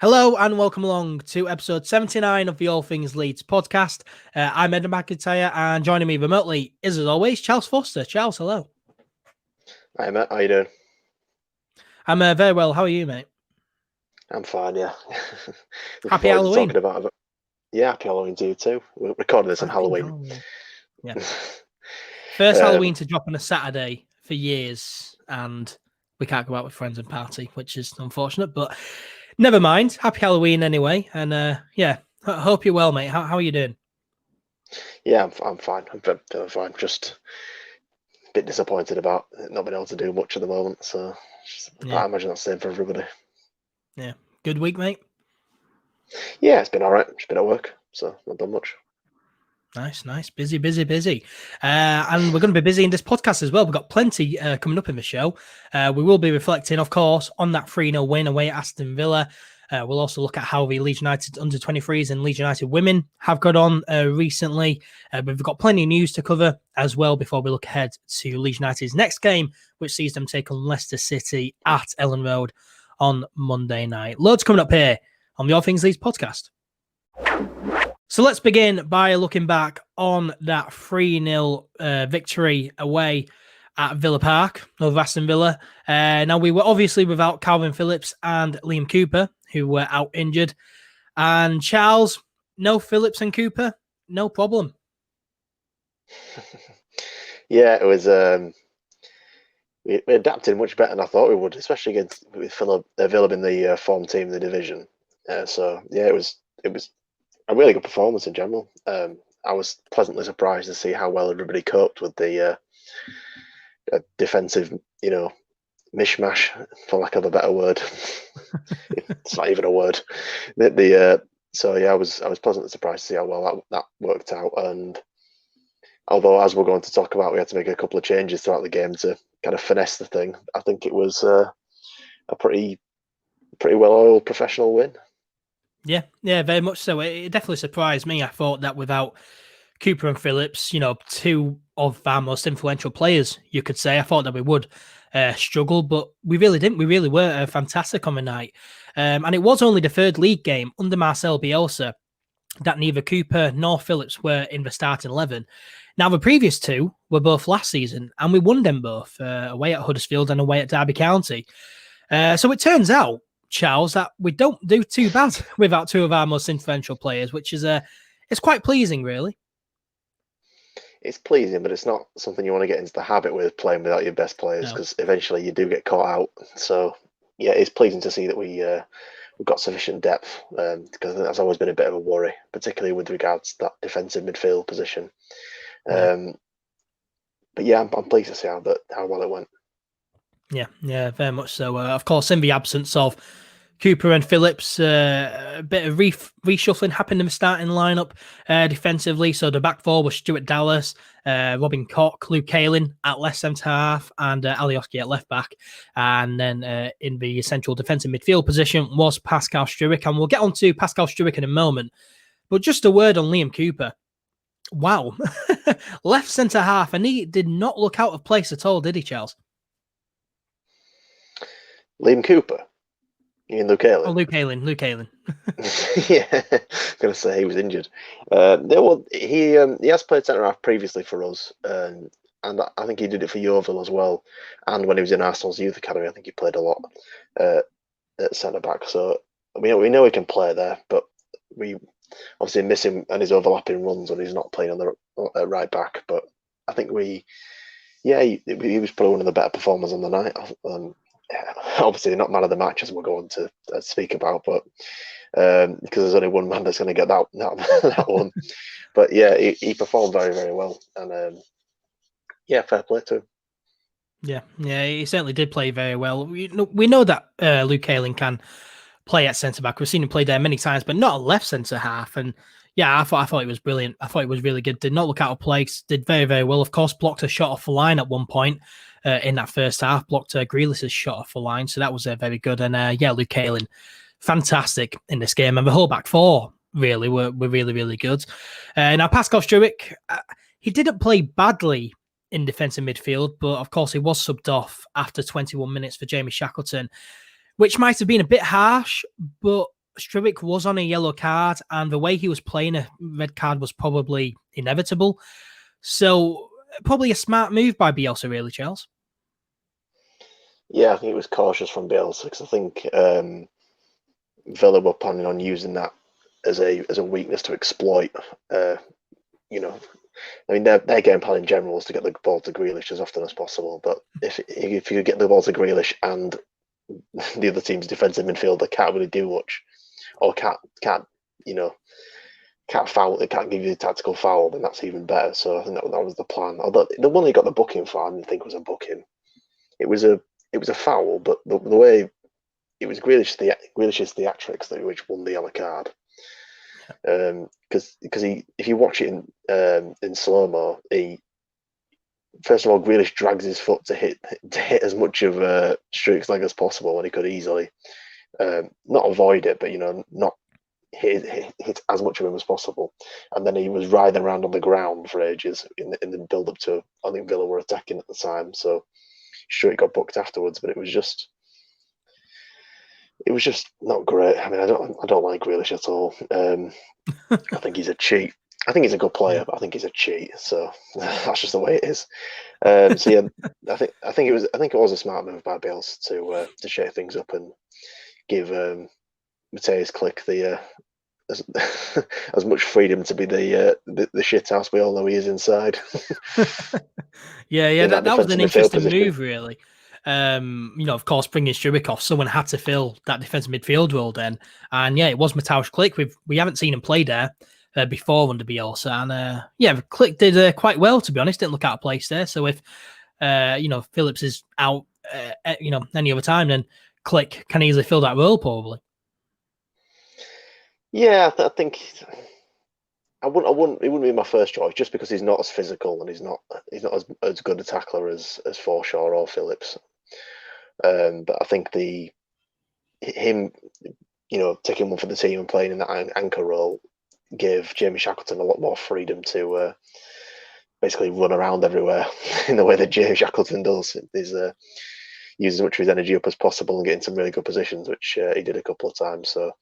Hello and welcome along to episode 79 of the All Things Leeds podcast. I'm NkGhTg and joining me remotely is, as always, Charles Foster. Charles, hello. Hi, Matt. How you doing? I'm very well. How are you, mate? I'm fine, yeah. Looking Happy forward to Halloween. talking about it. Yeah, happy Halloween to you too. We're recording this on Halloween. Yeah. First Halloween to drop on a Saturday for years, and we can't go out with friends and party, which is unfortunate, but never mind. Happy Halloween anyway. And I hope you're well, mate. How are you doing? Yeah, I'm fine. I'm feeling fine. Just a bit disappointed about not being able to do much at the moment. So I imagine that's the same for everybody. Yeah. Good week, mate? Yeah, it's been all right. Just been at work, so not done much. Nice. Busy. And we're going to be busy in this podcast as well. We've got plenty coming up in the show. We will be reflecting, of course, on that 3-0 win away at Aston Villa. We'll also look at how the Leeds United under-23s and Leeds United women have got on recently. We've got plenty of news to cover as well before we look ahead to Leeds United's next game, which sees them take on Leicester City at Elland Road on Monday night. Loads coming up here on the All Things Leeds podcast. So let's begin by looking back on that 3-0 victory away at Villa Park over Aston Villa. Now, we were obviously without Calvin Phillips and Liam Cooper, who were out injured. And Charles, no Phillips and Cooper, no problem. Yeah, it was. We adapted much better than I thought we would, especially against with Villa being the form team in the division. So yeah, it was a really good performance in general. I was pleasantly surprised to see how well everybody coped with the defensive, mishmash, for lack of a better word. It's not even a word. So yeah, I was pleasantly surprised to see how well that worked out. And although, as we're going to talk about, we had to make a couple of changes throughout the game to kind of finesse the thing, I think it was a pretty well-oiled professional win. Yeah, very much so. It definitely surprised me. I thought that without Cooper and Phillips, two of our most influential players, you could say, I thought that we would struggle, but we really didn't. We really were fantastic on the night. And it was only the third league game under Marcelo Bielsa that neither Cooper nor Phillips were in the starting 11. Now, the previous two were both last season, and we won them both away at Huddersfield and away at Derby County. So it turns out, Charles, that we don't do too bad without two of our most influential players, which is it's quite pleasing, really. It's pleasing, but it's not something you want to get into the habit with, playing without your best players, because eventually you do get caught out. So yeah, it's pleasing to see that we've got sufficient depth, because that's always been a bit of a worry, particularly with regards to that defensive midfield position. But yeah, I'm pleased to see how well it went. Yeah, very much so. Of course, in the absence of Cooper and Phillips, a bit of reshuffling happened in the starting lineup defensively. So the back four was Stuart Dallas, Robin Koch, Luke Kaelin at left centre half, and Alioski at left back. And then in the central defensive midfield position was Pascal Struijk. And we'll get on to Pascal Struijk in a moment. But just a word on Liam Cooper. Wow. Left centre half, and he did not look out of place at all, did he, Charles? Liam Cooper? You mean Luke Kaelin? Oh, Luke Kaelin. Yeah, I was going to say he was injured. He has played centre half previously for us, and I think he did it for Yeovil as well. And when he was in Arsenal's youth academy, I think he played a lot at centre back. So we know he can play there, but we obviously miss him and his overlapping runs when he's not playing on the right back. But I think he was probably one of the better performers on the night. Obviously not man of the match, as we're going to speak about, but because there's only one man that's going to get that one. But yeah, he performed very, very well, and fair play to him. Yeah, he certainly did play very well. We know that Luke Kaelin can play at centre back. We've seen him play there many times, but not a left centre half. And yeah, I thought it was brilliant. I thought it was really good. Did not look out of place. Did very, very well. Of course, blocked a shot off the line at one point. In that first half, blocked Grealish's shot off the line, so that was very good. And Luke Kaelin, fantastic in this game, and the whole back four really were really, really good. Now Pascal Struijk, he didn't play badly in defensive midfield, but of course he was subbed off after 21 minutes for Jamie Shackleton, which might have been a bit harsh, but Struijk was on a yellow card, and the way he was playing, a red card was probably inevitable. So probably a smart move by Bielsa, really, Charles. Yeah, I think it was cautious from Bielsa because I think Villa were planning on using that as a weakness to exploit. You know, I mean, their game plan in general is to get the ball to Grealish as often as possible. But if you get the ball to Grealish and the other team's defensive midfielder can't really do much, or can't foul, they can't give you the tactical foul, then that's even better. So I think that was the plan. Although the one he got the booking for, I didn't think was a booking. It was a foul, but the way it was Grealish's theatrics which won the yellow card. Because if you watch it in slow mo, first of all, Grealish drags his foot to hit as much of Struijk's leg as possible when he could easily not avoid it, but not hit as much of him as possible. And then he was writhing around on the ground for ages in the build up to, I think Villa were attacking at the time, so Struijk got booked afterwards. But it was just not great. I mean, I don't like Grealish at all. I think he's a cheat. I think he's a good player, but I think he's a cheat. So that's just the way it is. So yeah, I think it was a smart move by Bielsa to shake things up and give Matthijs Klich the as much freedom to be the shit house we all know he is inside. yeah, that was an interesting move, really. Of course, bringing Struijk off, someone had to fill that defensive midfield role then. And yeah, it was Matthijs Klich. We haven't seen him play there before under Bielsa. And Klich did quite well, to be honest. Didn't look out of place there. So if, Phillips is out, any other time, then Klich can easily fill that role, probably. Yeah, I think it wouldn't be my first choice just because he's not as physical and he's not as good a tackler as Forshaw or Phillips. But I think him taking one for the team and playing in that anchor role gave Jamie Shackleton a lot more freedom to basically run around everywhere in the way that Jamie Shackleton does. He's use as much of his energy up as possible and get in some really good positions, which he did a couple of times. So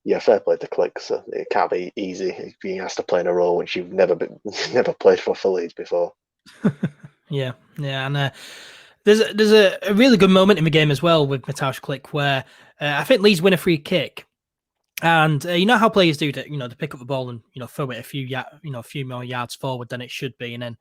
yeah, fair play to Klich. So it can't be easy being asked to play in a role which you've never played for Leeds before. yeah, and there's a really good moment in the game as well with Matthijs Klich where I think Leeds win a free kick, and you know how players do to pick up the ball and throw it a few more yards forward than it should be, and then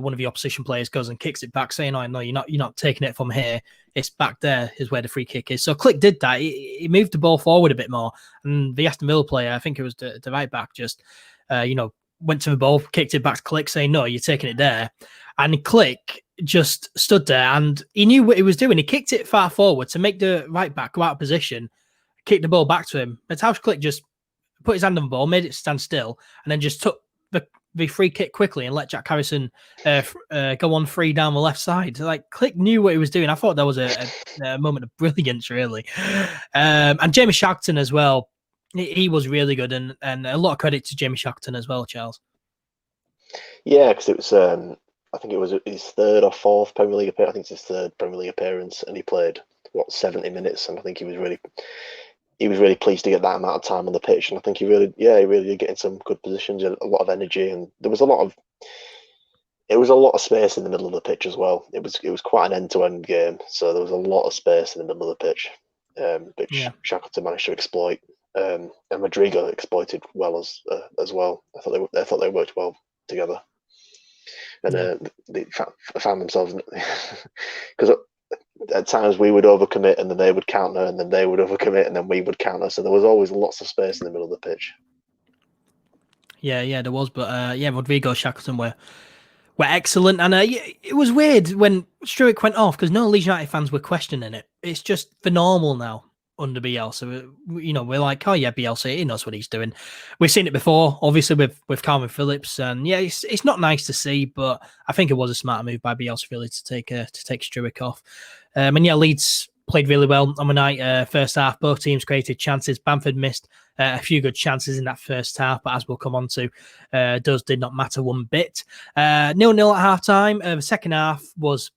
one of the opposition players goes and kicks it back, saying, "Oh no, you're not taking it from here. It's back there is where the free kick is." So Klich did that. He moved the ball forward a bit more, and the Aston Villa player, I think it was the right back, just went to the ball, kicked it back to Klich, saying, "No, you're taking it there." And Klich just stood there, and he knew what he was doing. He kicked it far forward to make the right back go out of position, kicked the ball back to him. Matthijs Klich just put his hand on the ball, made it stand still, and then just took the free kick quickly and let Jack Harrison go on free down the left side. Like Klich knew what he was doing. I thought that was a moment of brilliance, really. And Jamie Shackleton as well. He was really good, and a lot of credit to Jamie Shackleton as well, Charles. Yeah, because it was I think it was his third or fourth Premier League appearance. I think it's his third Premier League appearance, and he played 70 minutes, and I think he was really pleased to get that amount of time on the pitch, and I think he really did get in some good positions, a lot of energy, and there was a lot of space in the middle of the pitch as well. It was quite an end-to-end game, so there was a lot of space in the middle of the pitch, which Shackleton managed to exploit, and Rodrigo exploited well as well. I thought they worked well together, and they found themselves because. At times we would overcommit and then they would counter, and then they would overcommit and then we would counter. So there was always lots of space in the middle of the pitch. Yeah, there was. But Rodrigo, Shackleton were excellent. And it was weird when Struijk went off because no Leeds United fans were questioning it. It's just the normal now under Bielsa. We're like, oh yeah, Bielsa, he knows what he's doing. We've seen it before, obviously with Calvin Phillips, and yeah, it's not nice to see, but I think it was a smart move by Bielsa really to take Struijk off. And yeah, Leeds played really well on the night. First half, both teams created chances. Bamford missed a few good chances in that first half, but as we'll come on to, those did not matter one bit. 0-0 at half time. The second half was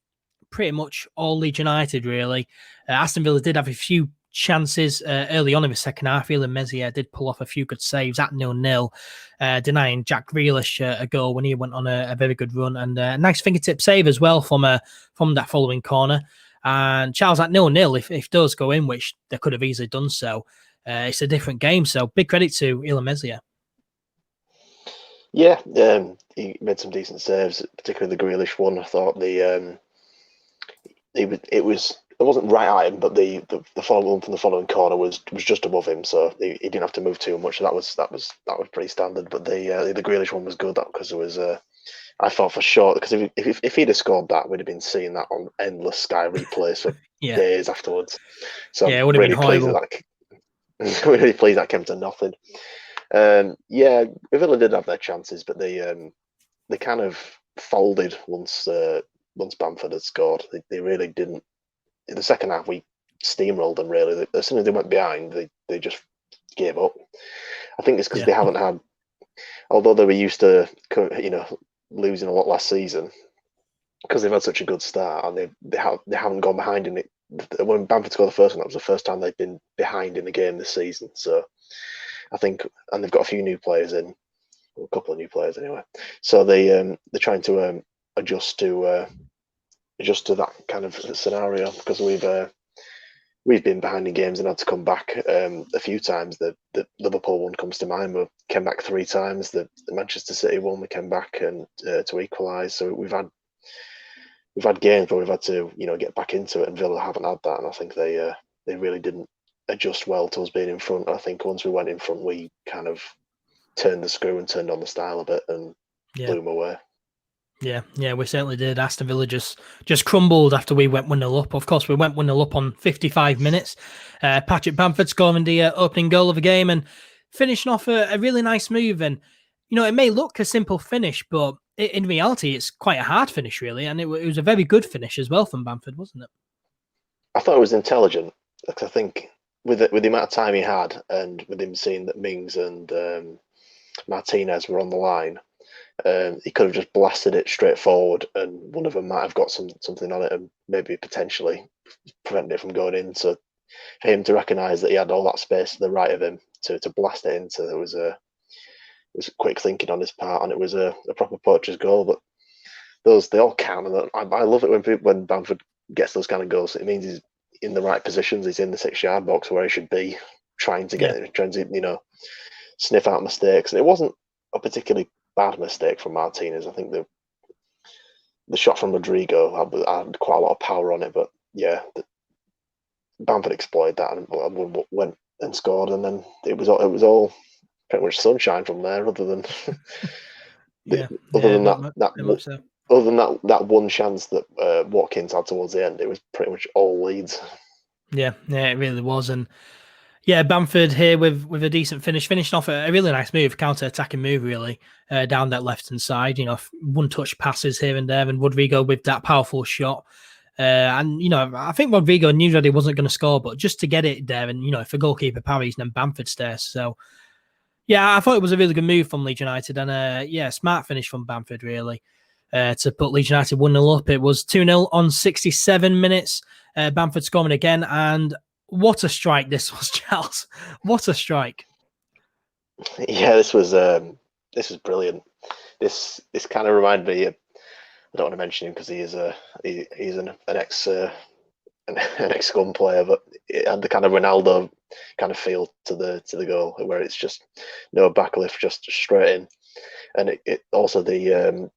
pretty much all Leeds United, really. Aston Villa did have a few chances early on in the second half. Elland Messier did pull off a few good saves at 0-0, denying Jack Grealish a goal when he went on a very good run, and a nice fingertip save as well from that following corner. And Charles, at 0-0, if it does go in, which they could have easily done so, it's a different game. So big credit to Elland Messier. Yeah, he made some decent saves, particularly the Grealish one. I thought it wasn't right at him, but the follow one from the following corner was just above him, so he didn't have to move too much. So that was pretty standard. But the Grealish one was good because it was. I thought for sure, because if he'd have scored that, we'd have been seeing that on endless Sky replays for days afterwards. So it would have been horrible. Really pleased that came to nothing. Villa did have their chances, but they kind of folded once Bamford had scored. They really didn't. In the second half, we steamrolled them. Really, as soon as they went behind, they just gave up. I think it's because they haven't had, although they were used to, losing a lot last season, because they've had such a good start and they haven't gone behind in it. When Bamford scored the first one, that was the first time they've been behind in the game this season. So I think, and they've got a few new players in, a couple of new players anyway. So they're trying to adjust to that kind of scenario, because we've been behind in games and had to come back a few times. The Liverpool one comes to mind. We came back 3 times. The Manchester City one, we came back and to equalise. So we've had games where we've had to get back into it, and Villa haven't had that. And I think they really didn't adjust well to us being in front. I think once we went in front, we kind of turned the screw and turned on the style a bit and blew them away. Yeah, we certainly did. Aston Villa just crumbled after we went 1-0 up. Of course, we went 1-0 up on 55 minutes. Patrick Bamford scoring the opening goal of the game and finishing off a really nice move. And, it may look a simple finish, but in reality, it's quite a hard finish, really. And it was a very good finish as well from Bamford, wasn't it? I thought it was intelligent, because I think with the amount of time he had, and with him seeing that Mings and Martinez were on the line, he could have just blasted it straight forward, and one of them might have got something on it and maybe potentially prevented it from going in. So for him to recognise that he had all that space to the right of him to blast it into, it was quick thinking on his part, and it was a proper poacher's goal. But they all count, and I love it when Bamford gets those kind of goals. It means he's in the right positions. He's in the 6-yard box where he should be, trying to sniff out mistakes. And it wasn't a particularly bad mistake from Martinez. I think the shot from Rodrigo had quite a lot of power on it, but Bamford exploited that and went and scored, and then it was all pretty much sunshine from there. Other than that one chance that Watkins had towards the end, it was pretty much all Leeds. Yeah, it really was. And Bamford here with a decent finish, finishing off a really nice move, counter-attacking move, really, down that left-hand side. One-touch passes here and there, and Rodrigo with that powerful shot. I think Rodrigo knew that he wasn't going to score, but just to get it there, and, if a goalkeeper parries, then Bamford stares. So, I thought it was a really good move from Leeds United, and, smart finish from Bamford, really, to put Leeds United 1-0 up. It was 2-0 on 67 minutes. Bamford scoring again, and what a strike this was, Charles. What a strike. Yeah, this was brilliant. This kind of reminded me, I don't want to mention him because he's an ex-Scum player, but it had the kind of Ronaldo kind of feel to the goal, where it's just no backlift, just straight in. And it also the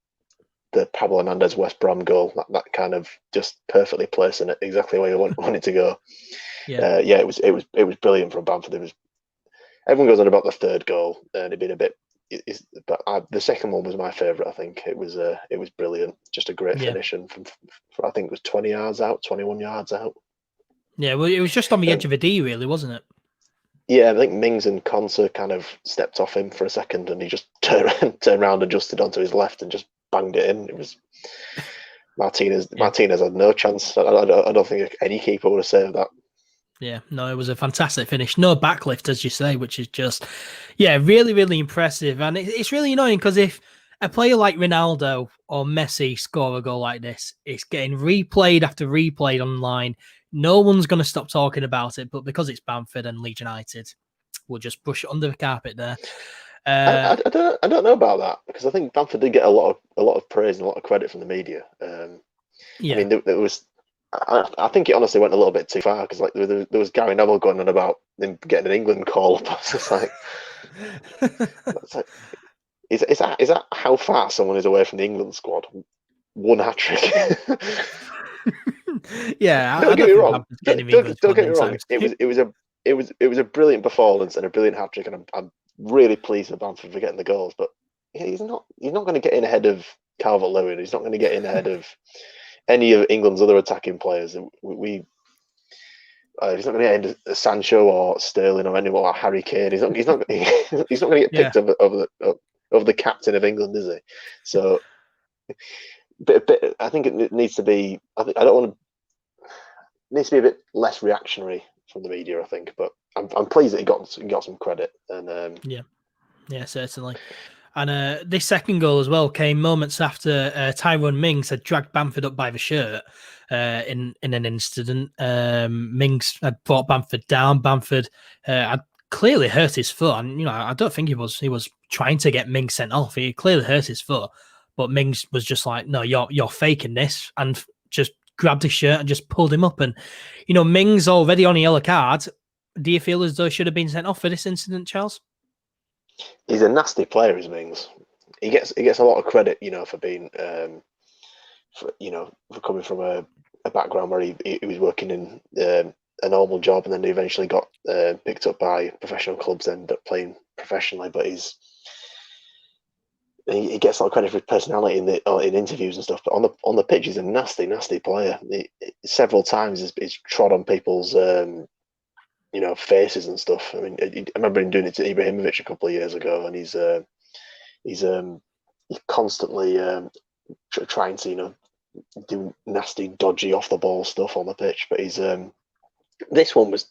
Pablo Hernandez West Brom goal, that kind of just perfectly placing it exactly where you want it to go. It was brilliant from Bamford. Everyone goes on about the third goal, and it'd been a bit. The second one was my favourite. I think it was brilliant, just a great finish, and from I think it was 20 yards out, 21 yards out. Yeah, well, it was just on the edge of a D, really, wasn't it? Yeah, I think Mings and Konsa kind of stepped off him for a second, and he just turned around, adjusted onto his left, and just banged it in. It was Martinez. Martinez had no chance. I don't think any keeper would have saved that. Yeah, no, it was a fantastic finish. No backlift, as you say, which is just, really, really impressive. And it's really annoying because if a player like Ronaldo or Messi score a goal like this, it's getting replayed after replayed online. No one's going to stop talking about it, but because it's Bamford and Leeds United, we'll just brush it under the carpet there. I don't know about that, because I think Bamford did get a lot of praise and a lot of credit from the media. Yeah. I mean, there was. I think it honestly went a little bit too far, because like there was Gary Neville going on about him getting an England call up. It's like, is that how far someone is away from the England squad? One hat trick. Yeah, I Don't get don't me think wrong. Bamford's getting him Don't England get squad me wrong. anytime soon. It was a brilliant performance and a brilliant hat trick, and I'm really pleased with Bamford for getting the goals. But he's not going to get in ahead of Calvert-Lewin. He's not going to get in ahead of any of England's other attacking players. He's not going to get into Sancho or Sterling or anyone or Harry Kane. He's not he's not going to get picked over the captain of England, is he? So, but I think it needs to be. I don't want to. It needs to be a bit less reactionary from the media, I think. But I'm pleased that he got some credit. And yeah, certainly. And this second goal as well came moments after Tyrone Mings had dragged Bamford up by the shirt in an incident. Mings had brought Bamford down. Bamford had clearly hurt his foot, and I don't think he was trying to get Mings sent off. He clearly hurt his foot, but Mings was just like, "No, you're faking this," and just grabbed his shirt and just pulled him up. And Mings already on a yellow card. Do you feel as though he should have been sent off for this incident, Charles? he's a nasty player, is Mings. He gets a lot of credit, for being, for coming from a background where he was working in a normal job, and then he eventually got picked up by professional clubs and ended up playing professionally. But he gets a lot of credit for his personality in interviews and stuff. But on the pitch, he's a nasty player. Several times he's trod on people's faces and stuff. I mean, I remember him doing it to Ibrahimovic a couple of years ago, and he's constantly trying to do nasty, dodgy, off the ball stuff on the pitch. But this one was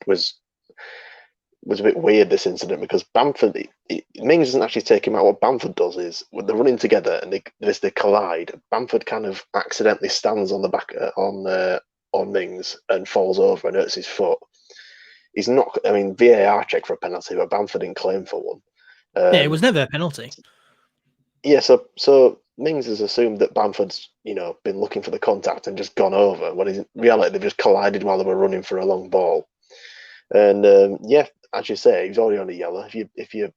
a bit weird, this incident, because Bamford, Mings doesn't actually take him out. What Bamford does is, when they're running together and they collide, Bamford kind of accidentally stands on the back on Mings and falls over and hurts his foot. He's not. I mean, VAR check for a penalty, but Bamford didn't claim for one. Yeah, it was never a penalty. Yeah, so Mings has assumed that Bamford's been looking for the contact and just gone over, when in reality they've just collided while they were running for a long ball. And as you say, he's already on a yellow. If you're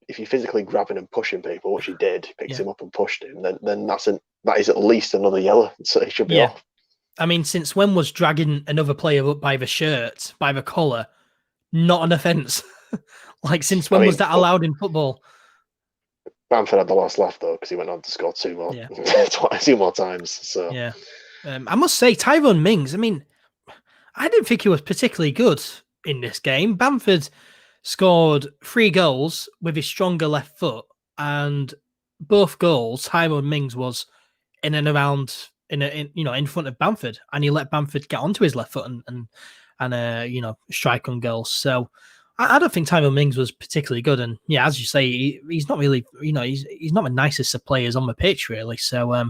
physically grabbing and pushing people, which he did, picked him up and pushed him, then that is at least another yellow. So he should be off. I mean, since when was dragging another player up by the shirt, by the collar, not an offence? Like, since when was that allowed in football? Bamford had the last laugh though, because he went on to score two more times. So yeah, I must say, Tyrone Mings. I mean, I didn't think he was particularly good in this game. Bamford scored 3 goals with his stronger left foot, and both goals, Tyrone Mings was in and around in front of Bamford, and he let Bamford get onto his left foot and strike on goals. So I don't think Tyrone Mings was particularly good. And yeah, as you say, he's not really, he's not the nicest of players on the pitch, really. So,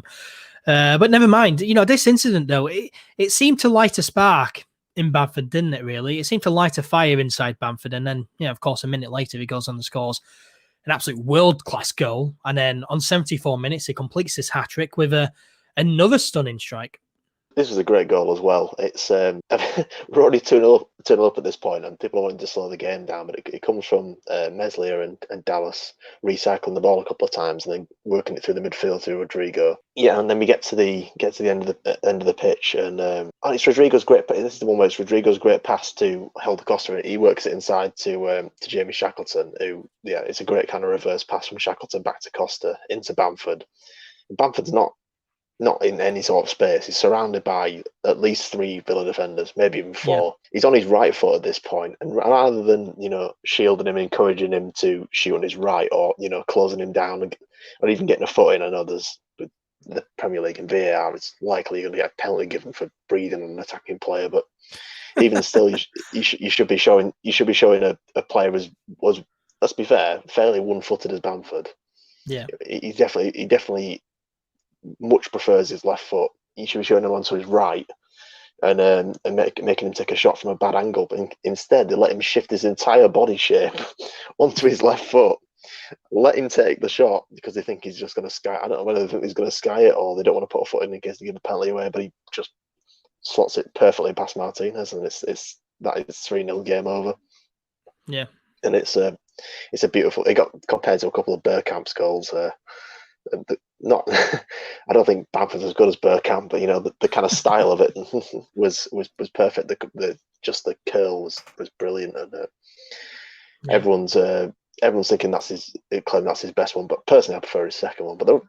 but never mind. This incident though, it seemed to light a spark in Bamford, didn't it? Really, it seemed to light a fire inside Bamford, and then of course, a minute later, he goes on and scores an absolute world-class goal, and then on 74 minutes, he completes this hat trick with another stunning strike. This was a great goal as well. It's we're already 2-0 up at this point, and people are wanting to slow the game down. But it comes from Meslier and Dallas recycling the ball a couple of times and then working it through the midfield through Rodrigo. Yeah, and then we get to the end of the pitch, and it's Rodrigo's great. This is the one where it's Rodrigo's great pass to Helder Costa. He works it inside to Jamie Shackleton, who it's a great kind of reverse pass from Shackleton back to Costa into Bamford. Bamford's not in any sort of space. He's surrounded by at least 3 Villa defenders, maybe even 4. Yeah. He's on his right foot at this point, and rather than shielding him, encouraging him to shoot on his right, or closing him down, or even getting a foot in, I know there's with the Premier League and VAR, it's likely you're going to get a penalty given for breathing on an attacking player. But even still, you should be showing a player was, let's be fair, fairly one-footed as Bamford. Yeah, he definitely much prefers his left foot. He should be showing him onto his right and making him take a shot from a bad angle. But instead, they let him shift his entire body shape onto his left foot, let him take the shot because they think he's just going to sky. I don't know whether they think he's going to sky it or they don't want to put a foot in case they give the penalty away. But he just slots it perfectly past Martinez, and it's 3-0 game over. Yeah, and it's a beautiful. It got compared to a couple of Bergkamp's goals. Not, I don't think Bamford's as good as Bergkamp, but the kind of style of it was perfect. The curl was brilliant, and everyone's thinking claiming that's his best one. But personally, I prefer his second one. But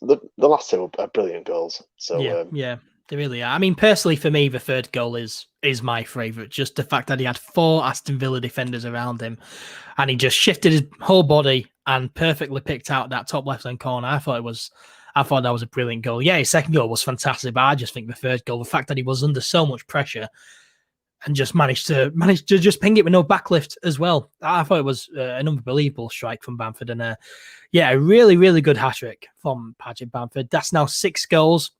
the last two are brilliant goals. So yeah. They really are. I mean, personally, for me, the third goal is my favourite. Just the fact that he had 4 Aston Villa defenders around him, and he just shifted his whole body and perfectly picked out that top left-hand corner. I thought that was a brilliant goal. Yeah, his second goal was fantastic, but I just think the third goal, the fact that he was under so much pressure and just managed to just ping it with no backlift as well. I thought it was an unbelievable strike from Bamford, and a really, really good hat-trick from Patrick Bamford. That's now 6 goals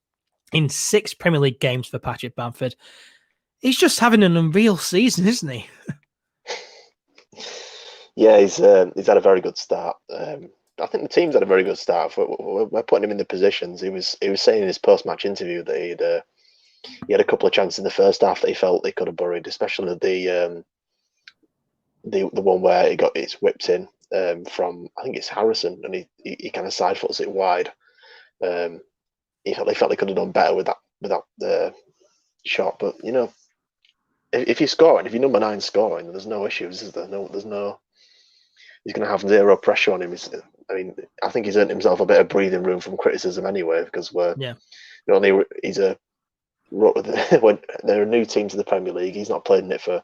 in 6 Premier League games for Patrick Bamford. He's just having an unreal season, isn't he? Yeah, he's had a very good start. I think the team's had a very good start. We're putting him in the positions. He was saying in his post-match interview that he had a couple of chances in the first half that he felt they could have buried, especially the one where it's whipped in from, I think it's Harrison, and he kind of side foots it wide. He felt they could have done better with that shot. But if you're scoring, if you're number 9 scoring, there's no issues, is there? He's going to have zero pressure on him. I think he's earned himself a bit of breathing room from criticism anyway, because when they're a new team to the Premier League, he's not played in it for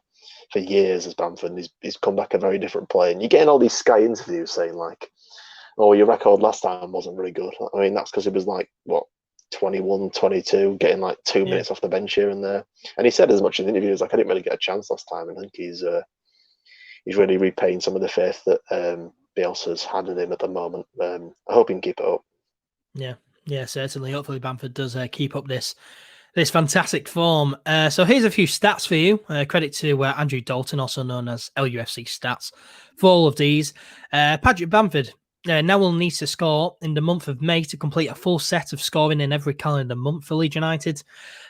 years as Bamford, and he's come back a very different player. And you're getting all these Sky interviews saying like, "Oh, your record last time wasn't very good." I mean, that's because it was like 21, 22, getting like 2 minutes off the bench here and there. And he said as much in the interviews, like, I didn't really get a chance last time. And I think he's really repaying some of the faith that Bielsa's had in him at the moment. I hope he can keep it up. Yeah, certainly. Hopefully Bamford does keep up this fantastic form. So here's a few stats for you. Credit to Andrew Dalton, also known as LUFC Stats, for all of these. Patrick Bamford now will need to score in the month of May to complete a full set of scoring in every calendar month for Leeds United.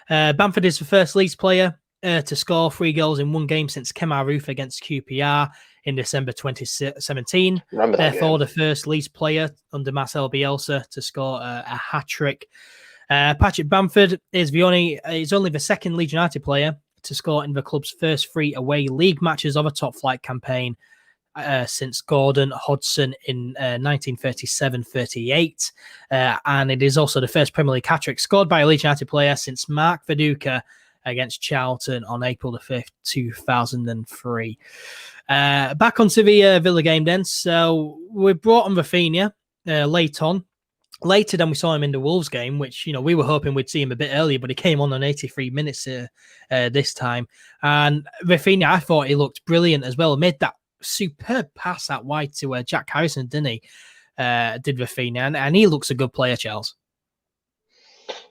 Bamford is the first Leeds player to score 3 goals in one game since Kemar Roof against QPR in December 2017. Therefore, the first Leeds player under Marcelo Bielsa to score a hat-trick. Patrick Bamford is only the second Leeds United player to score in the club's first 3 away league matches of a top-flight campaign since Gordon Hodgson in 1937-38. And it is also the first Premier League hat-trick scored by a Leeds United player since Mark Viduka against Charlton on April the 5th, 2003. Back onto the Villa game then. So we brought on Rafinha later than we saw him in the Wolves game, which, we were hoping we'd see him a bit earlier, but he came on 83 minutes this time. And Rafinha, I thought he looked brilliant as well. Made that superb pass out wide to Jack Harrison, didn't he? Did Rafinha, and he looks a good player, Charles.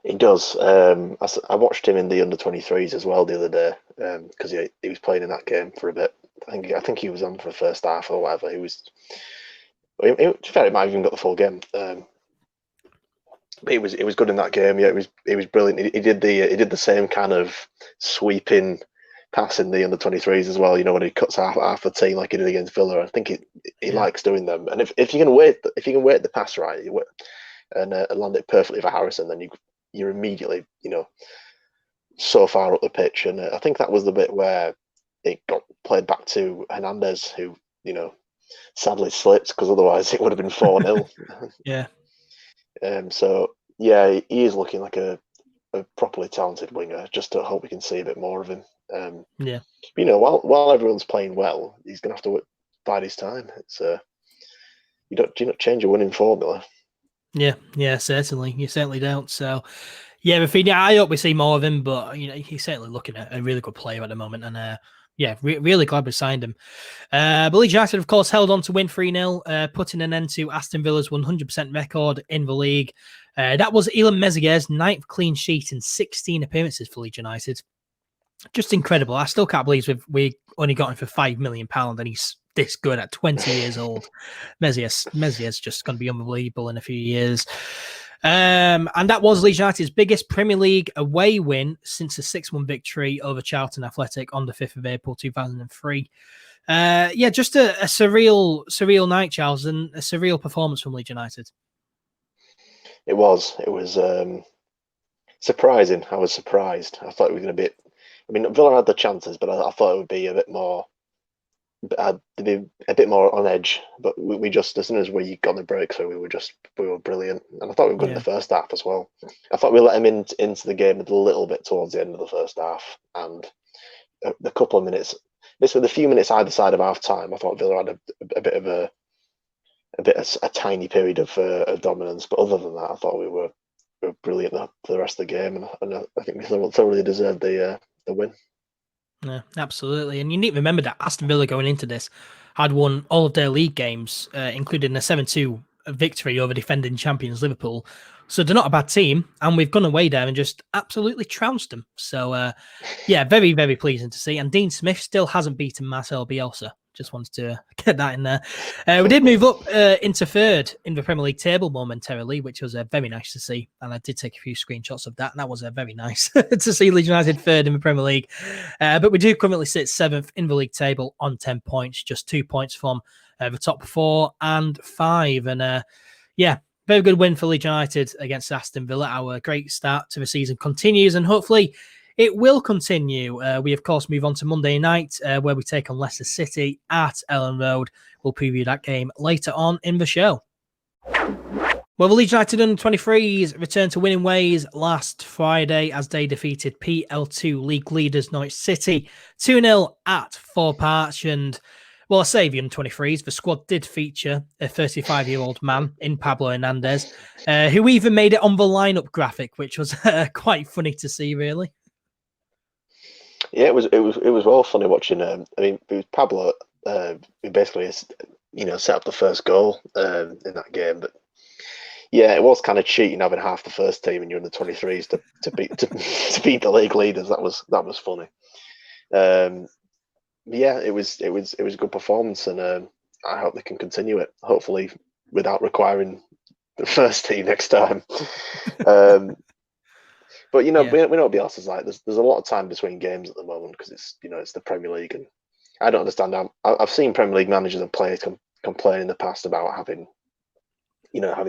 He does. I watched him in the under-23s as well the other day because he was playing in that game for a bit. I think he was on for the first half or whatever. To be fair, it might have even got the full game. But it was good in that game. Yeah, it was brilliant. He did the same kind of sweeping pass in the under-23s as well. When he cuts half the team like he did against Villa. I think he likes doing them. And if you can wait the pass right, and land it perfectly for Harrison, then you're immediately so far up the pitch. And I think that was the bit where it got played back to Hernandez, who sadly slipped, because otherwise it would have been 4-0. Yeah. So yeah, he is looking like a properly talented winger. Just to hope we can see a bit more of him. Yeah. While everyone's playing well, he's going to have to bide his time. It's you don't change a winning formula. Yeah, certainly. You certainly don't. So, yeah, Rafinha, I hope we see more of him, but he's certainly looking at a really good player at the moment, and really glad we signed him. But Leeds United, of course, held on to win 3-0, putting an end to Aston Villa's 100% record in the league. That was Elland Meziger's 9th clean sheet in 16 appearances for Leeds United. Just incredible. I still can't believe we only got him for £5 million and he's this good at 20 years old. Mezier's just going to be unbelievable in a few years. And that was Leeds United's biggest Premier League away win since a 6-1 victory over Charlton Athletic on the 5th of April 2003. Just a surreal night, Charles, and a surreal performance from Leeds United. It was surprising. I was surprised. I thought it was going to be. I mean, Villa had the chances, but I thought it would be a bit more. To be a bit more on edge, but we just, as soon as we got the breakthrough, we were brilliant, and I thought we were good in the first half as well. I thought we let him into the game a little bit towards the end of the first half, and a couple of minutes, basically the few minutes either side of half time, I thought Villa had a tiny period of dominance, but other than that, I thought we were brilliant for the rest of the game, and I think we thoroughly deserved the win. Yeah, absolutely. And you need to remember that Aston Villa going into this had won all of their league games, including a 7-2 victory over defending champions Liverpool. So they're not a bad team, and we've gone away there and just absolutely trounced them. So, very, very pleasing to see. And Dean Smith still hasn't beaten Marcelo Bielsa. Just wanted to get that in there. We did move up into third in the Premier League table momentarily, which was very nice to see. And I did take a few screenshots of that. And that was very nice to see Leeds United third in the Premier League. But we do currently sit 7th in the league table on 10 points, just 2 points from the top 4 and 5. And very good win for Leeds United against Aston Villa. Our great start to the season continues, and hopefully it will continue. We, of course, move on to Monday night, where we take on Leicester City at Elland Road. We'll preview that game later on in the show. Well, the Leeds United under-23s returned to winning ways last Friday as they defeated PL2 league leaders Norwich City 2-0 at Thorpe Arch. And, well, I say the under-23s, the squad did feature a 35-year-old man in Pablo Hernandez, who even made it on the lineup graphic, which was quite funny to see, really. Yeah, it was well funny watching. I mean, it was Pablo. Who basically, set up the first goal in that game. But yeah, it was kind of cheating having half the first team and you're in the 23s to beat the league leaders. That was funny. Yeah, it was a good performance, and I hope they can continue it. Hopefully, without requiring the first team next time. But we know what Bielsa's like. There's a lot of time between games at the moment because it's the Premier League, and I don't understand how. I've seen Premier League managers and players complain in the past about having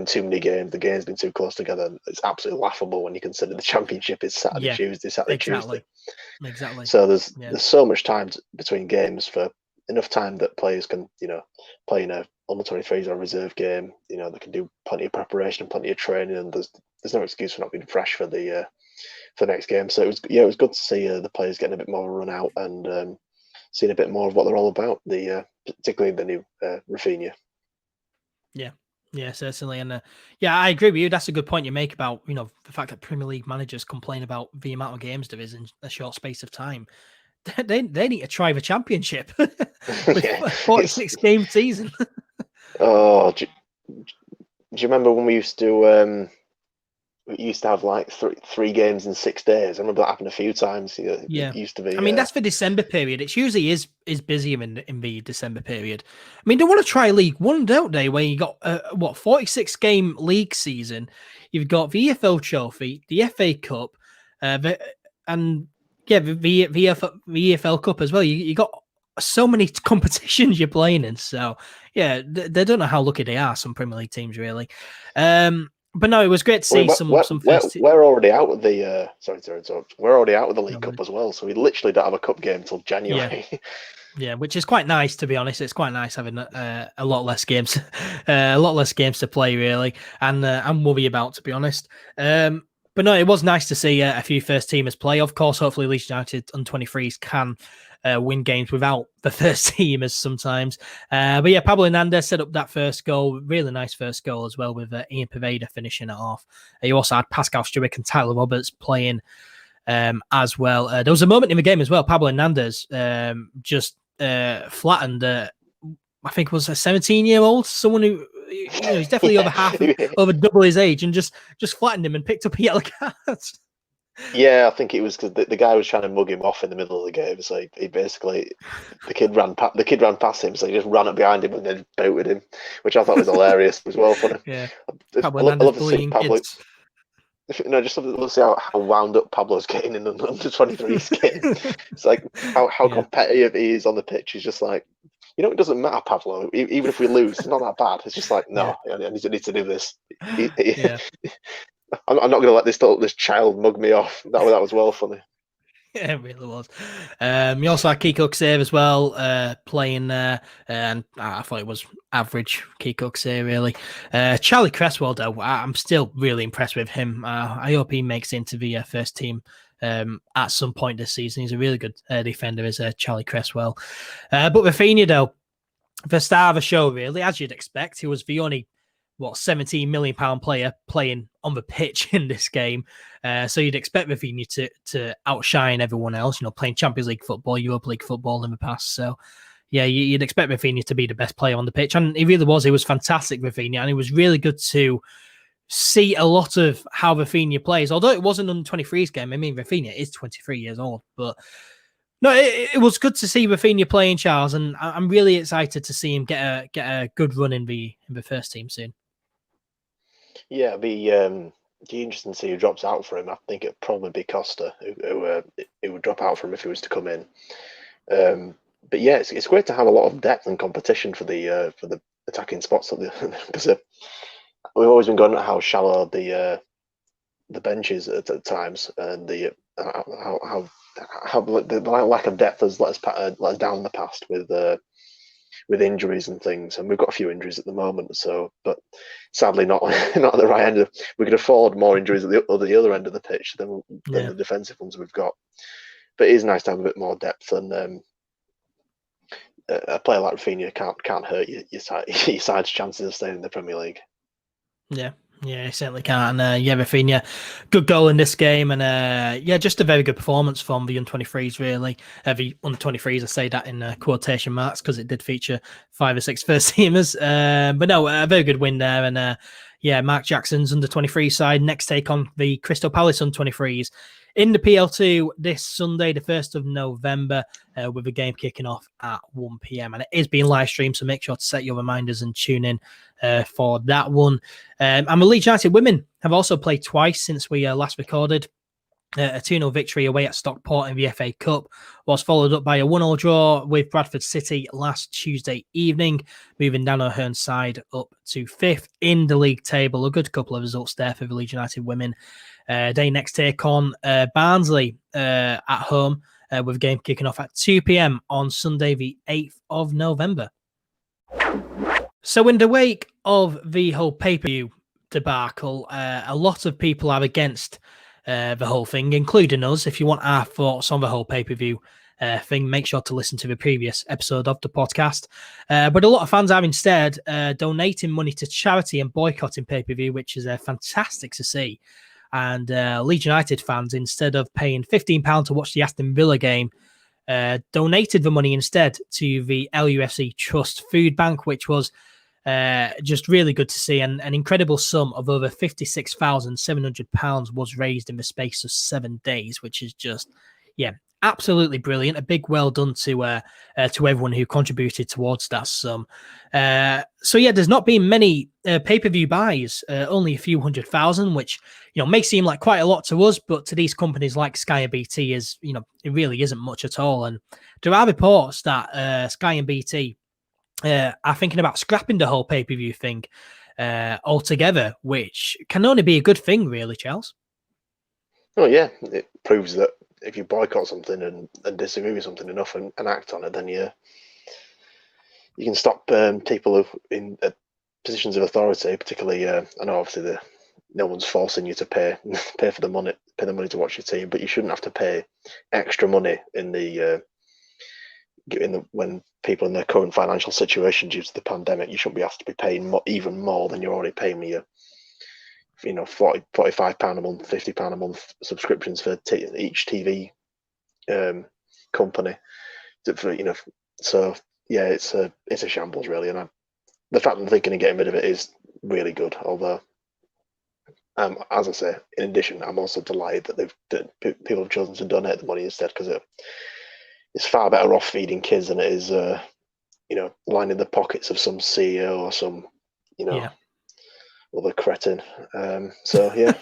too many games. The games been too close together. It's absolutely laughable when you consider the Championship is Saturday, Tuesday. Exactly. So there's so much time between games for enough time that players can play in a under-23s or a reserve game. They can do plenty of preparation, plenty of training, and there's no excuse for not being fresh for the next game. So it was good to see the players getting a bit more of a run out and seeing a bit more of what they're all about. Particularly the new Rafinha. Yeah, certainly. And I agree with you. That's a good point you make about, the fact that Premier League managers complain about the amount of games there is in a short space of time. They need to try the Championship with a 46-game season. Oh, do you remember when we used to have like three games in 6 days? I remember that happened a few times. It used to be. I mean, that's the December period. It's usually is busier in the December period. I mean, they want to try League One, don't they? Where you got 46-game league season. You've got the EFL Trophy, the FA Cup, the EFL Cup as well. You got so many competitions you're playing in. So yeah, they don't know how lucky they are. Some Premier League teams, really. But no, it was great to see some first. We're already out with the we're already out with the League Cup as well, so we literally don't have a cup game until January. Yeah, which is quite nice, to be honest. It's quite nice having a lot less games, to play, really, and worry about, to be honest. But no, it was nice to see a few first teamers play. Of course, hopefully Leeds United under-23s can win games without the first teamers sometimes. But yeah, Pablo Hernandez set up that first goal. Really nice first goal as well, with Ian Poveda finishing it off. You also had Pascal Stewart and Tyler Roberts playing as well. There was a moment in the game as well. Pablo Hernandez just flattened, I think it was a 17-year-old, someone who, he's definitely over double his age, and just flattened him and picked up a yellow card. Yeah, I think it was because the guy was trying to mug him off in the middle of the game. So he basically, the kid ran past him, so he just ran up behind him and then booted him, which I thought was hilarious as well. Funny. Yeah. I Pablo Hernandez love to see bullying Pablo. kids. Just love to see how wound up Pablo's getting in the under 23s game. It's like how Yeah. competitive he is on the pitch. He's just like, it doesn't matter, Pablo. Even if we lose, it's not that bad. It's just like, Yeah. no, I need to do this. Yeah. I'm not going to let this child mug me off. That was well funny. Yeah, it really was. You also had Key Cook save as well, playing there, and I thought it was average Key Cook save, really. Charlie Cresswell, though, I'm still really impressed with him. I hope he makes it into the first team at some point this season. He's a really good defender, is Charlie Cresswell. But Rafinha, though, the star of the show, really, as you'd expect, he was the only 17 million pound player playing on the pitch in this game. So you'd expect Rafinha to outshine everyone else, playing Champions League football, Europa League football in the past. So yeah, you'd expect Rafinha to be the best player on the pitch. And he really was. He was fantastic, Rafinha. And it was really good to see a lot of how Rafinha plays. Although it wasn't under 23s game. I mean, Rafinha is 23 years old, but no, it was good to see Rafinha playing, Charles, and I'm really excited to see him get a good run in the first team soon. Yeah, be interesting to see who drops out for him. I think it'd probably be Costa who would drop out for him if he was to come in. But yeah, it's great to have a lot of depth and competition for the attacking spots because we've always been going at how shallow the bench is at times, and the how the lack of depth has let us down in the past with injuries and things, and we've got a few injuries at the moment. So, but sadly, not not at the right end. We could afford more injuries at the other end of the pitch than the defensive ones we've got. But it is nice to have a bit more depth, and a player like Rafinha can't hurt your side's chances of staying in the Premier League. Yeah. Yeah, he certainly can. And Rafinha, good goal in this game. And just a very good performance from the under-23s, really. The under-23s, I say that in quotation marks because it did feature 5 or 6 first teamers. But no, a very good win there. And Mark Jackson's under-23 side next take on the Crystal Palace under-23s in the PL2 this Sunday, the 1st of November, with the game kicking off at 1 p.m. And it is being live streamed, so make sure to set your reminders and tune in for that one. And the Leeds United women have also played twice since we last recorded. A 2-0 victory away at Stockport in the FA Cup was followed up by a 1-1 draw with Bradford City last Tuesday evening, moving Dan O'Hearn's side up to 5th in the league table. A good couple of results there for the Leeds United women. They next take on Barnsley at home with a game kicking off at 2 p.m. on Sunday, the 8th of November. So in the wake of the whole pay-per-view debacle, a lot of people are against the whole thing, including us. If you want our thoughts on the whole pay-per-view thing, make sure to listen to the previous episode of the podcast. But a lot of fans are instead donating money to charity and boycotting pay-per-view, which is fantastic to see. And Leeds United fans, instead of paying £15 to watch the Aston Villa game, donated the money instead to the LUFC Trust Food Bank, which was just really good to see. And an incredible sum of over £56,700 was raised in the space of 7 days, which is just, absolutely brilliant. A big well done to everyone who contributed towards that sum. There's not been many pay-per-view buys, only a few 100,000, which may seem like quite a lot to us, but to these companies like Sky and BT is it really isn't much at all. And there are reports that Sky and BT are thinking about scrapping the whole pay-per-view thing altogether, which can only be a good thing, really, Charles. Oh yeah, it proves that if you boycott something and disagree with something enough and act on it, then you can stop people in positions of authority, particularly. I know obviously no one's forcing you to pay for the money to watch your team, but you shouldn't have to pay extra money when people in their current financial situation due to the pandemic. You shouldn't be asked to be paying even more than you're already paying me. £45 a month, £50 a month subscriptions for each TV company. So yeah, it's a shambles really, and the fact that they're thinking of getting rid of it is really good. Although as I say, in addition, I'm also delighted that people have chosen to donate the money instead, because it's far better off feeding kids than it is, lining the pockets of some CEO or some, Yeah. other cretin. So yeah.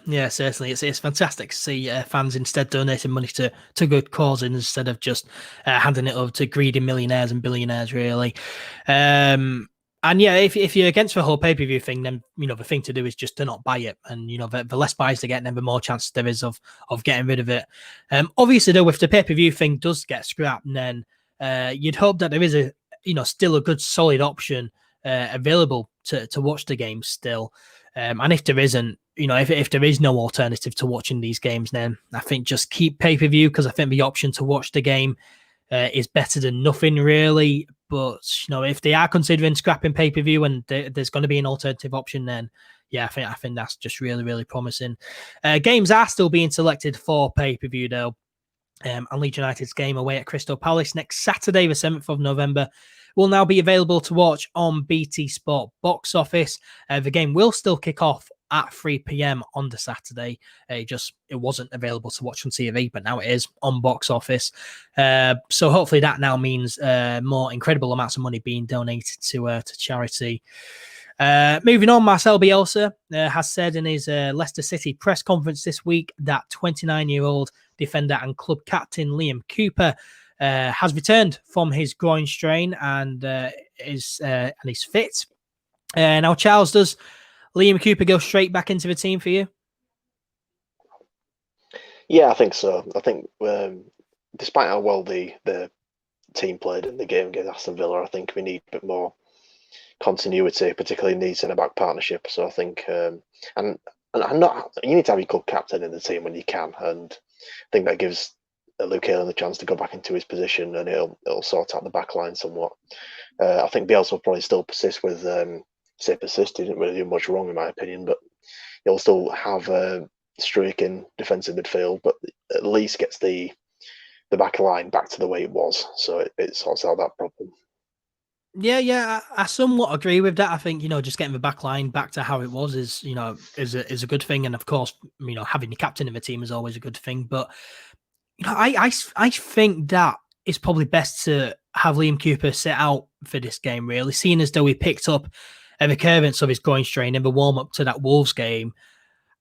Yeah, certainly. It's fantastic to see fans instead donating money to good causes instead of just handing it over to greedy millionaires and billionaires, really. And yeah, if you're against the whole pay-per-view thing, then the thing to do is just to not buy it, and the less buys they get, then the more chance there is of getting rid of it. Obviously, though, if the pay-per-view thing does get scrapped, then you'd hope that there is still a good solid option available to watch the game still. And if there isn't, if there is no alternative to watching these games, then I think just keep pay-per-view, because I think the option to watch the game is better than nothing, really. But if they are considering scrapping pay-per-view and there's going to be an alternative option, then yeah, I think that's just really, really promising. Games are still being selected for pay-per-view though. And Leeds United's game away at Crystal Palace next Saturday, the 7th of November, will now be available to watch on BT Sport Box Office. The game will still kick off at 3 p.m. on the Saturday. It wasn't available to watch on TV, but now it is on Box Office. So hopefully that now means more incredible amounts of money being donated to charity. Moving on, Marcelo Bielsa has said in his Leicester City press conference this week that 29-year-old defender and club captain Liam Cooper has returned from his groin strain and is fit. Now, Charles, does Liam Cooper go straight back into the team for you? Yeah, I think so. I think despite how well the team played in the game against Aston Villa, I think we need a bit more continuity, particularly in the centre-back partnership. So I think, and you need to have your club captain in the team when you can, and I think that gives Luke Ayling the chance to go back into his position, and it'll sort out the back line somewhat. I think Bielsa will probably still persist with, persist. He didn't really do much wrong in my opinion, but he'll still have a streak in defensive midfield, but at least gets the back line back to the way it was, so it sorts out that problem. Yeah, I somewhat agree with that. I think just getting the back line back to how it was is a good thing, and of course having your captain in the team is always a good thing. But I think that it's probably best to have Liam Cooper sit out for this game, really, seeing as though he picked up a recurrence of his groin strain in the warm up to that Wolves game.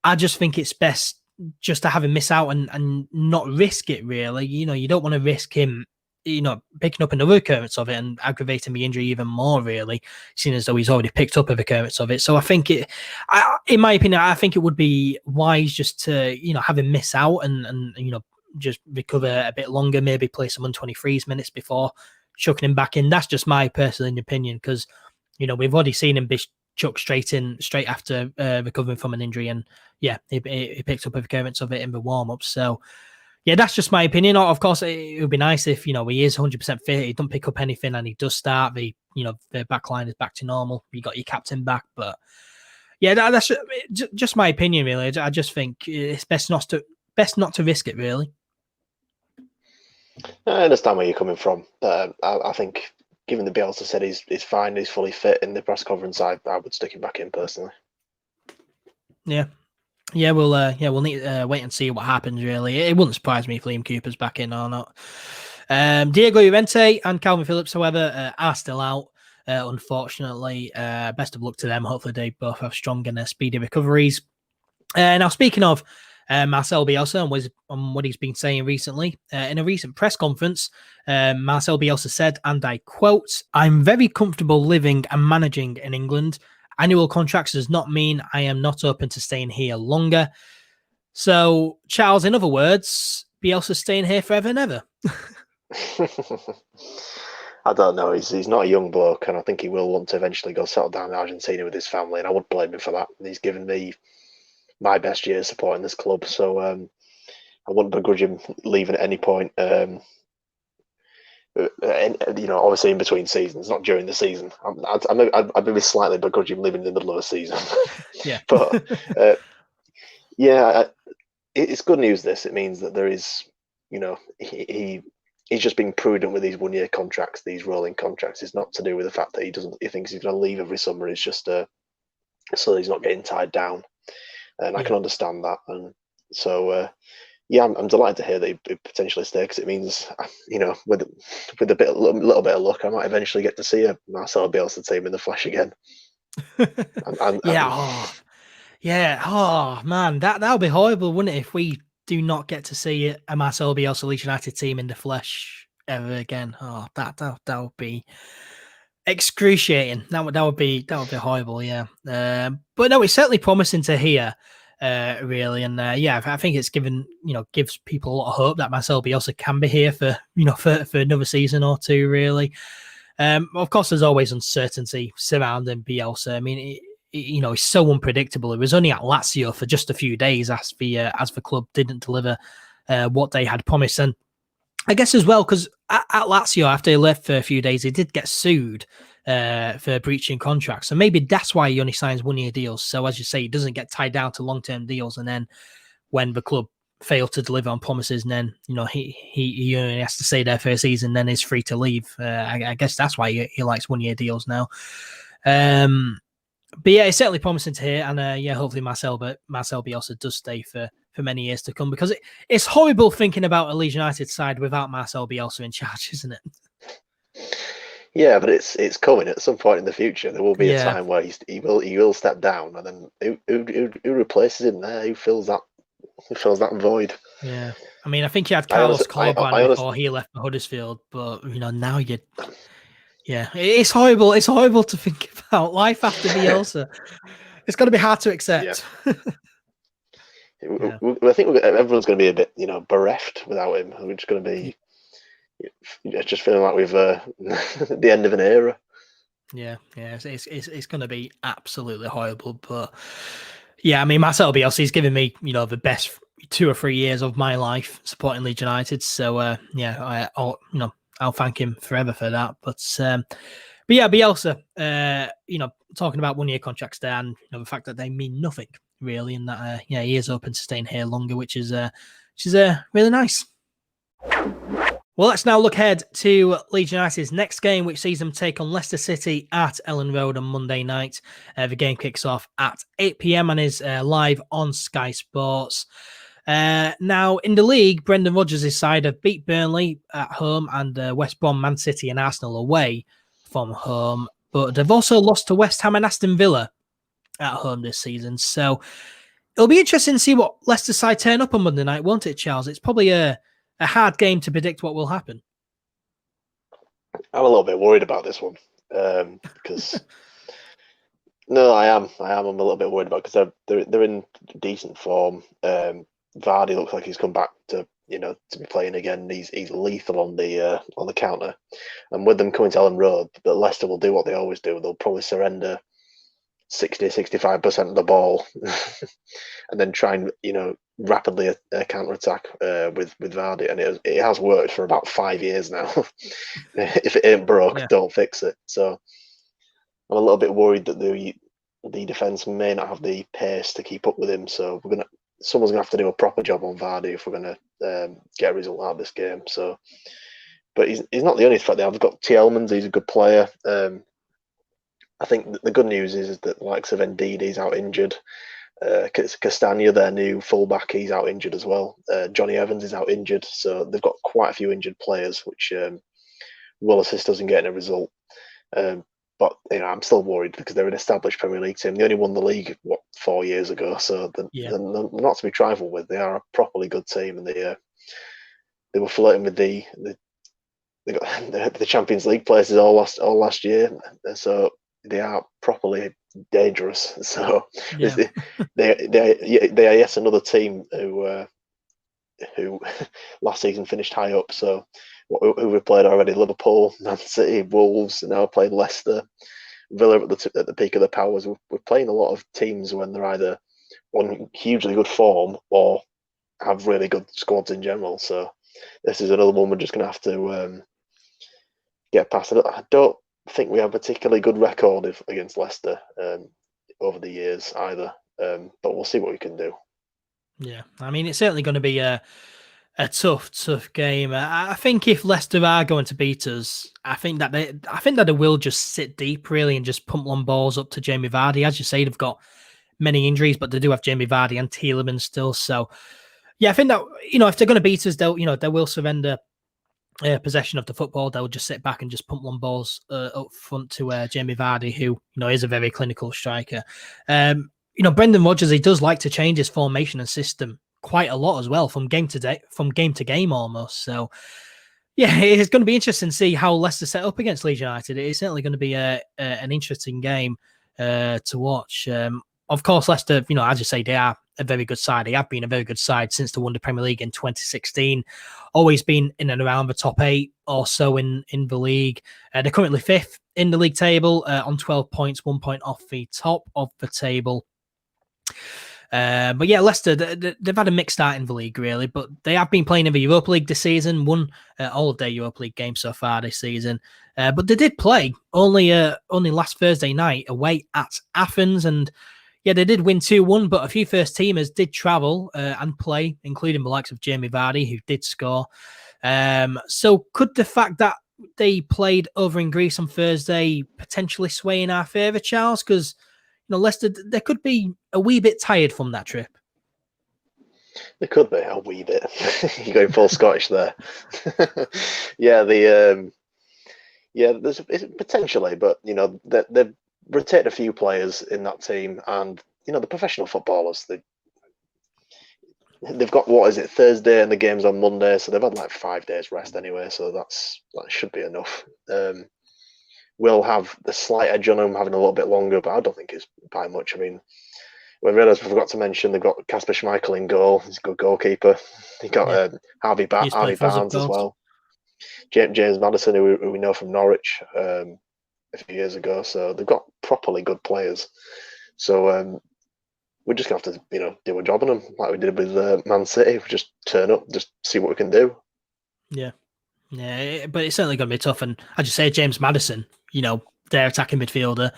I just think it's best just to have him miss out and not risk it, really. You don't want to risk him picking up another occurrence of it and aggravating the injury even more, really, seeing as though he's already picked up a occurrence of it. So I think in my opinion, I think it would be wise just to, have him miss out and just recover a bit longer, maybe play some 123s minutes before chucking him back in. That's just my personal opinion, because, we've already seen him be chucked straight after recovering from an injury. And yeah, he picked up a occurrence of it in the warm-up. So yeah, that's just my opinion. Of course, it would be nice if, he is 100% fit, he don't pick up anything and he does start, the back line is back to normal. You got your captain back. But yeah, that's just my opinion, really. I just think it's best not to risk it, really. I understand where you're coming from. I think, given the Bielsa said he's fine, he's fully fit in the press conference, I would stick him back in personally. Yeah. Yeah, we'll need to wait and see what happens, really. It wouldn't surprise me if Liam Cooper's back in or not. Diego Llorente and Calvin Phillips, however, are still out, unfortunately. Best of luck to them. Hopefully they both have strong and speedy recoveries. Now, speaking of Marcelo Bielsa and what he's been saying recently, in a recent press conference, Marcelo Bielsa said, and I quote, "I'm very comfortable living and managing in England. Annual contracts does not mean I am not open to staying here longer." So, Charles, in other words, Bielsa's staying here forever and ever. I don't know. He's not a young bloke, and I think he will want to eventually go settle down in Argentina with his family, and I wouldn't blame him for that. He's given me my best years supporting this club, so I wouldn't begrudge him leaving at any point. Obviously in between seasons, not during the season. I'd maybe slightly begrudge him leaving in the middle of a season. Yeah. But it's good news. It means that there is, he's just being prudent with these 1-year contracts, these rolling contracts. It's not to do with the fact that he thinks he's going to leave every summer. It's just so he's not getting tied down. And I can Yeah. understand that. And so, yeah, I'm delighted to hear that he potentially stay, because it means, with a little bit of luck, I might eventually get to see a Marcelo Bielsa team in the flesh again. Yeah. And Oh, yeah. Oh, man, that would be horrible, wouldn't it, if we do not get to see a Marcelo Bielsa Leeds United team in the flesh ever again? Oh, that would be excruciating. That would be horrible. Yeah. But no, it's certainly promising to hear. Really, and yeah, I think it's gives people a lot of hope that Marcelo Bielsa can be here for for another season or two. Really, of course, there's always uncertainty surrounding Bielsa. I mean, he's so unpredictable. It was only at Lazio for just a few days as the club didn't deliver what they had promised. And I guess as well, because at Lazio, after he left for a few days, he did get sued for breaching contracts. So maybe that's why he only signs 1-year deals. So as you say, he doesn't get tied down to long-term deals. And then when the club fail to deliver on promises, and then he only has to stay there for a season, then he's free to leave. I guess that's why he likes 1-year deals now. But yeah, it's certainly promising to hear, and yeah, hopefully Marcel Bielsa does stay for many years to come, because it's horrible thinking about a Leeds United side without Marcel Bielsa in charge, isn't it? yeah, but it's coming at some point in the future. There will be a Yeah. time where he will step down, and then who replaces him there? Who fills that void? Yeah. I mean, I think you had I Carlos honestly, Corberan I honestly, before he left for Huddersfield, but now yeah, it's horrible. It's horrible to think about life after Bielsa. It's got to be hard to yeah. accept. Yeah. I think everyone's going to be a bit, bereft without him. We're just going to be just feeling like we've the end of an era. Yeah, it's going to be absolutely horrible. But yeah, I mean, Marcelo Bielsa's given me, the best 2 or 3 years of my life supporting Leeds United. So yeah, I'll thank him forever for that. But yeah, Bielsa, talking about 1-year contracts there, and the fact that they mean nothing really, and that yeah, he is open to staying here longer, which is really nice. Well, let's now look ahead to Leeds United's next game, which sees them take on Leicester City at Elland Road on Monday night. The game kicks off at 8 p.m. and is live on Sky Sports. Now, in the league, Brendan Rodgers' side have beat Burnley at home and West Brom, Man City and Arsenal away from home. But they've also lost to West Ham and Aston Villa at home this season. So it'll be interesting to see what Leicester side turn up on Monday night, won't it, Charles? It's probably a hard game to predict what will happen. I'm a little bit worried about this one, because no, I am. I'm a little bit worried about, because they're in decent form. Vardy looks like he's come back to to be playing again. He's lethal on the counter, and with them coming to Elland Road, but Leicester will do what they always do. They'll probably surrender 60-65% of the ball, and then try and rapidly counter attack with Vardy, and it has worked for about 5 years now. If it ain't broke, Yeah. don't fix it. So I'm a little bit worried that the defense may not have the pace to keep up with him. So someone's gonna have to do a proper job on Vardy if we're gonna get a result out of this game. So, but he's not the only threat they have. They've got Tielemans, he's a good player. I think the good news is that the likes of Ndidi's out injured. Castagna, their new fullback, he's out injured as well. Johnny Evans is out injured, so they've got quite a few injured players, which will assist us in getting a result. But I'm still worried because they're an established Premier League team. They only won the league 4 years ago, so they're not to be trifled with. They are a properly good team, and they were flirting with they got the Champions League places all last year, so they are properly dangerous. So Yeah. they are yet another team who last season finished high up. So who we've played already: Liverpool, Man City, Wolves. Now playing Leicester, Villa at the peak of their powers. We're playing a lot of teams when they're either on hugely good form or have really good squads in general. So this is another one we're just going to have to get past it. I don't think we have a particularly good record against Leicester over the years either, but we'll see what we can do. Yeah, I mean, it's certainly going to be a tough game. I think if Leicester are going to beat us, I think that they will just sit deep really and just pump long balls up to Jamie Vardy. As you say, they've got many injuries, but they do have Jamie Vardy and Tielemans still. So yeah, I think that if they're going to beat us, they will surrender possession of the football. They'll just sit back and just pump long balls up front to Jamie Vardy, who is a very clinical striker. Brendan Rodgers, he does like to change his formation and system quite a lot as well from game to game almost. So yeah, it's going to be interesting to see how Leicester set up against Leeds United. It's certainly going to be an interesting game to watch. Of course, Leicester, as you say, they are a very good side. They have been a very good side since they won the Premier League in 2016. Always been in and around the top 8 or so in the league. They're currently 5th in the league table on 12 points, 1 point off the top of the table. But yeah, Leicester, they've had a mixed start in the league, really, but they have been playing in the Europa League this season, won all of their Europa League games so far this season. But they did play only last Thursday night away at Athens, and yeah, they did win 2-1, but a few first teamers did travel and play, including the likes of Jamie Vardy, who did score. So could the fact that they played over in Greece on Thursday potentially sway in our favour, Charles? Because Leicester, they could be a wee bit tired from that trip. They could be a wee bit. You're going full Scottish there. Yeah, there's potentially, but they've rotated a few players in that team, and the professional footballers, they've got Thursday and the game's on Monday, so they've had like 5 days rest anyway, so that should be enough. We'll have the slight edge on them having a little bit longer, but I don't think it's by much. I mean, we forgot to mention they've got Kasper Schmeichel in goal. He's a good goalkeeper. They got Harvey Barnes as well. James Maddison, who we know from Norwich a few years ago. So they've got properly good players. So we're just going to have to do a job on them like we did with Man City. We just turn up, just see what we can do. Yeah. Yeah, but it's certainly going to be tough. And I just say James Maddison, their attacking midfielder,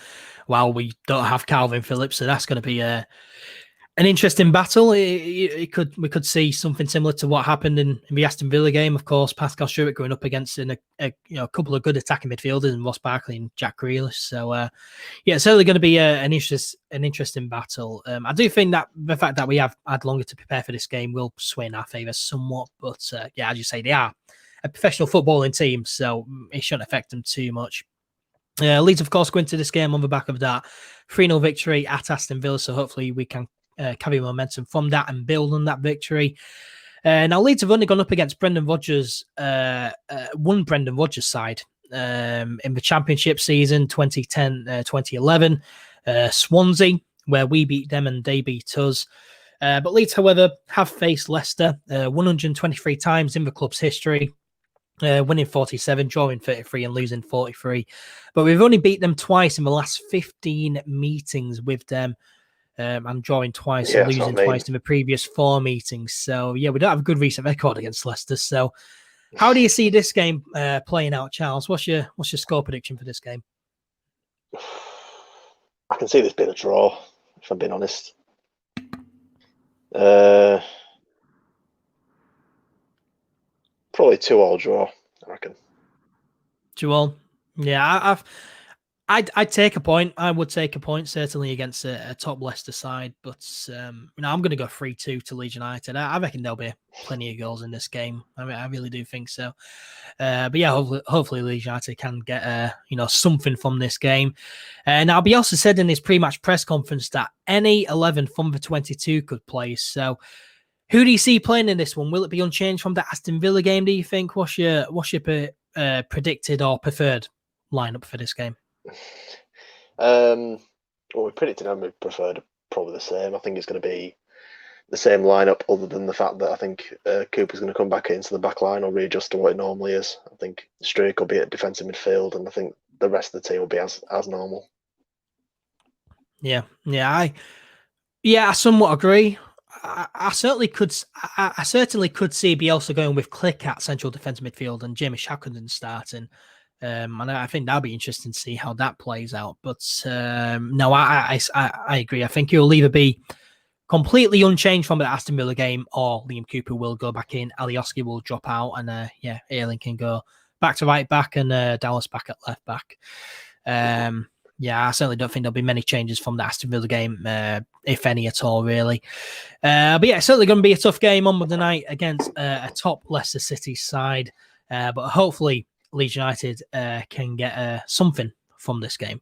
while we don't have Calvin Phillips, so that's going to be an interesting battle. We could see something similar to what happened in the Aston Villa game. Of course, Pascal Stewart going up against a couple of good attacking midfielders, and Ross Barkley and Jack Grealish. So it's certainly going to be an interesting battle. I do think that the fact that we have had longer to prepare for this game will sway in our favour somewhat. But as you say, they are a professional footballing team, so it shouldn't affect them too much. Leeds, of course, go into this game on the back of that 3-0 victory at Aston Villa, so hopefully we can carry momentum from that and build on that victory. Now, Leeds have only gone up against Brendan Rodgers' side in the Championship season 2010-2011, Swansea, where we beat them and they beat us. But Leeds, however, have faced Leicester 123 times in the club's history, winning 47, drawing 33 and losing 43. But we've only beat them twice in the last 15 meetings with them, and drawing twice and losing twice in the previous 4 meetings. So, yeah, we don't have a good recent record against Leicester. So how do you see this game playing out, Charles? What's your score prediction for this game? I can see this being a draw, if I'm being honest. Probably 2-2 draw, I reckon. 2-2. Yeah, I'd take a point. I would take a point, certainly, against a top Leicester side. But I'm going to go 3-2 to Leeds United. I reckon there'll be plenty of goals in this game. I really do think so. But yeah, hopefully Leeds United can get something from this game. Now, Bielsa said in his pre-match press conference that any 11 from the 22 could play. So, who do you see playing in this one? Will it be unchanged from the Aston Villa game, do you think? What's your predicted or preferred lineup for this game? Well, we predicted and we preferred probably the same. I think it's going to be the same lineup, other than the fact that I think Cooper's going to come back into the back line or readjust to what it normally is. I think Struijk will be at defensive midfield, and I think the rest of the team will be as normal. Yeah, I somewhat agree. I certainly could see Bielsa going with Click at central defence midfield and Jamie Shackleton starting. And I think that'll be interesting to see how that plays out. But no, I agree. I think he'll either be completely unchanged from the Aston Villa game, or Liam Cooper will go back in, Alioski will drop out, and Elland can go back to right back and Dallas back at left back. I certainly don't think there'll be many changes from the Aston Villa game, if any at all, really. But yeah, it's certainly going to be a tough game on Monday night against a top Leicester City side. But hopefully Leeds United can get something from this game.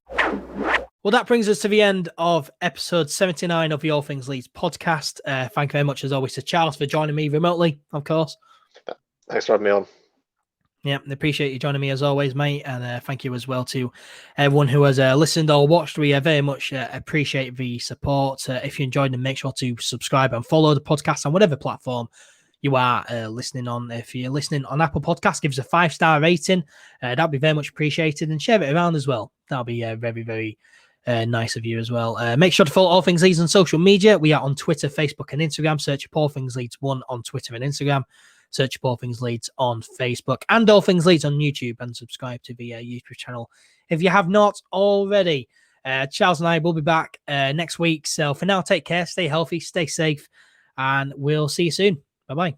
Well, that brings us to the end of episode 79 of the All Things Leeds podcast. Thank you very much, as always, to Charles for joining me remotely, of course. Thanks for having me on. Yeah, I appreciate you joining me as always, mate. And thank you as well to everyone who has listened or watched. We very much appreciate the support. If you enjoyed them, make sure to subscribe and follow the podcast on whatever platform you are listening on. If you're listening on Apple Podcasts, give us a 5-star rating. That'd be very much appreciated. And share it around as well. That'll be very, very nice of you as well. Make sure to follow All Things Leeds on social media. We are on Twitter, Facebook, and Instagram. Search for All Things Leeds 1 on Twitter and Instagram. Search for All Things Leeds on Facebook and All Things Leeds on YouTube, and subscribe to the YouTube channel if you have not already. Charles and I will be back next week. So for now, take care, stay healthy, stay safe, and we'll see you soon. Bye-bye.